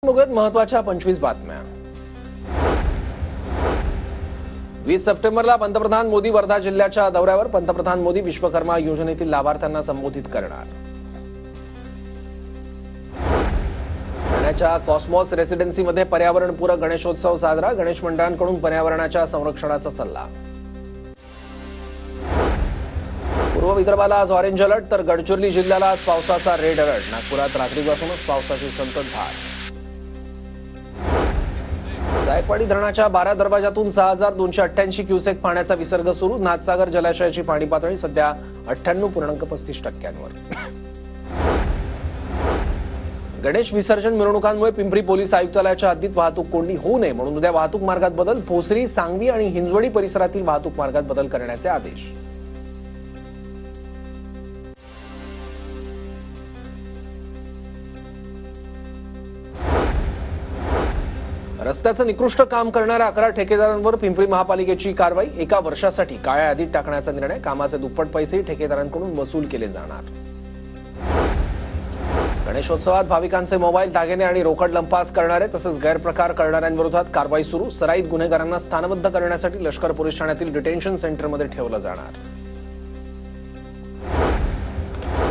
बघूयात महत्त्वाच्या 25 बातम्या। 20 सप्टेंबरला पंतप्रधान मोदी वर्धा जिल्ह्याच्या दौऱ्यावर। पंतप्रधान मोदी विश्वकर्मा योजनेतील लाभार्थ्यांना संबोधित करणार। ठाण्याच्या कॉस्मॉस रेसिडेन्सीमध्ये पर्यावरणपूरक गणेशोत्सव साजरा। गणेश मंडळांकडून पर्यावरणाच्या संरक्षणाचा सल्ला। पूर्व विदर्भाला आज ऑरेंज अलर्ट, तर गडचिरोली जिल्ह्याला आज पावसाचा रेड अलर्ट। नागपुरात रात्रीपासूनच पावसाची संततधार। जायकवाडी धरणाच्या 12 दरवाजातून 6288 क्युसेक पाण्याचा विसर्ग सुरू। नाथसागर जलाशयाची पाणी पातळी सध्या 98.35%वर। गणेश विसर्जन मिरवणुकांमुळे पिंपरी पोलीस आयुक्तालयाच्या हद्दीत वाहतूक कोंडी होऊ नये म्हणून उद्या वाहतूक मार्गात बदल। भोसरी, सांगवी आणि हिंजवडी परिसरातील वाहतूक मार्गात बदल करण्याचे आदेश। रस्त्याचं निकृष्ट काम करणाऱ्या 11 ठेकेदारांवर पिंपरी महापालिकेची कारवाई। 1 वर्षासाठी काळ्या यादीत टाकण्याचा निर्णय। कामाचे दुप्पट पैसे ठेकेदारांकडून वसूल केले जाणार। गणेशोत्सवात भाविकांचे मोबाईल, दागिने आणि रोकड लंपास करणारे तसेच गैरप्रकार करणाऱ्यांविरोधात कारवाई सुरू। सराईत गुन्हेगारांना स्थानबद्ध करण्यासाठी लष्कर पोलीस ठाण्यातील डिटेन्शन सेंटरमध्ये ठेवलं जाणार।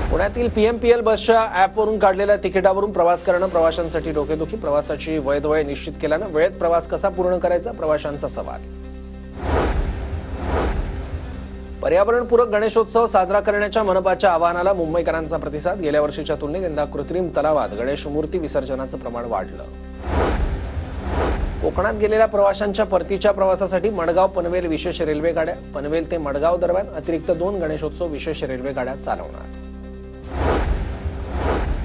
पुण्यातील पीएमपीएल बसच्या ॲपवरून काढलेल्या तिकिटावरून प्रवास करणं प्रवाशांसाठी डोकेदुखी। प्रवासाची वैध वेळ निश्चित केल्यानं वेळेत प्रवास कसा पूर्ण करायचा, प्रवाशांचा सवाल। पर्यावरणपूरक गणेशोत्सव साजरा करण्याच्या मनपाच्या आवाहनाला मुंबईकरांचा प्रतिसाद। गेल्या वर्षीच्या तुलनेत यंदा कृत्रिम तलावात गणेश मूर्ती विसर्जनाचं प्रमाण वाढलं। कोकणात गेलेल्या प्रवाशांच्या परतीच्या प्रवासासाठी मडगाव पनवेल विशेष रेल्वे गाड्या। पनवेल ते मडगाव दरम्यान अतिरिक्त 2 गणेशोत्सव विशेष रेल्वे गाड्या चालवणार।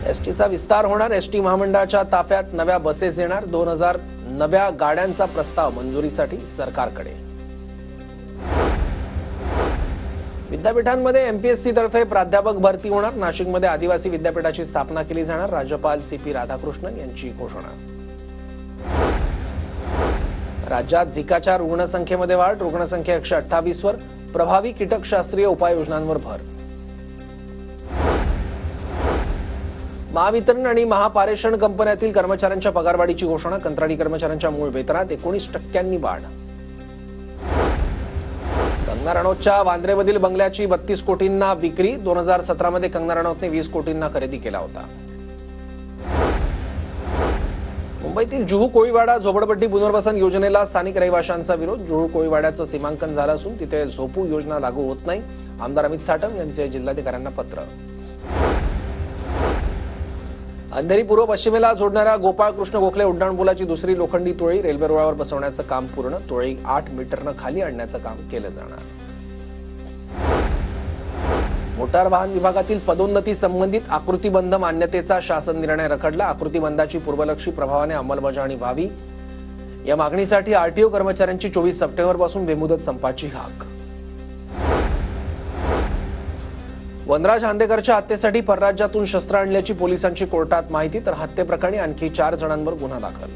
एसटीचा विस्तार होणार। एसटी महामंडळाच्या ताफ्यात नव्या बसेस येणार। 2000 नव्या गाड्यांचा प्रस्ताव मंजुरीसाठी सरकारकडे। विद्यापीठांमध्ये एमपीएससी तर्फे प्राध्यापक भरती होणार। नाशिकमध्ये आदिवासी विद्यापीठाची स्थापना केली जाणार। राज्यपाल सीपी राधाकृष्णन यांची घोषणा। राज्यात झिकाच्या रुग्णसंख्येमध्ये वाढ। रुग्णसंख्या 128 वर। प्रभावी कीटकशास्त्रीय उपाययोजनांवर भर। महावितरण आणि महापारेषण कंपन्यातील कर्मचाऱ्यांच्या पगारवाढीची घोषणा। कंत्राटी कर्मचाऱ्यांच्या मूळ वेतनात 19% वाढ। कंगना रनौतच्या वांद्रेमधील बंगल्याची 32 कोटींना विक्री। 2017 मध्ये कंगना रनौतने 20 कोटींना खरेदी केला होता। मुंबईतील जुहू कोळीवाडा झोपडपट्टी पुनर्वसन योजनेला स्थानिक रहिवाशांचा विरोध। जुहू कोळीवाड्याचं सीमांकन झालं असून तिथे झोपू योजना लागू होत नाही। आमदार अमित साटम यांचे जिल्हाधिकाऱ्यांना पत्र। अंधेरी पूर्व पश्चिमेला जोडणाऱ्या गोपाळ कृष्ण गोखले उड्डाणपुलाची दुसरी लोखंडी तोळी रेल्वे रुळावर बसवण्याचं काम पूर्ण। तोळी 8 मीटरनं खाली आणण्याचं काम केलं जाणार। मोटार वाहन विभागातील पदोन्नती संबंधित आकृतीबंध मान्यतेचा शासन निर्णय रखडला। आकृतीबंधाची पूर्वलक्षी प्रभावाने अंमलबजावणी व्हावी या मागणीसाठी आरटीओ कर्मचाऱ्यांची 24 सप्टेंबरपासून बेमुदत संपाची हाक। वनराज हांदेकरच्या हत्येसाठी परराज्यातून शस्त्र आणल्याची पोलिसांची कोर्टात माहिती, तर हत्येप्रकरणी आणखी 4 जणांवर गुन्हा दाखल।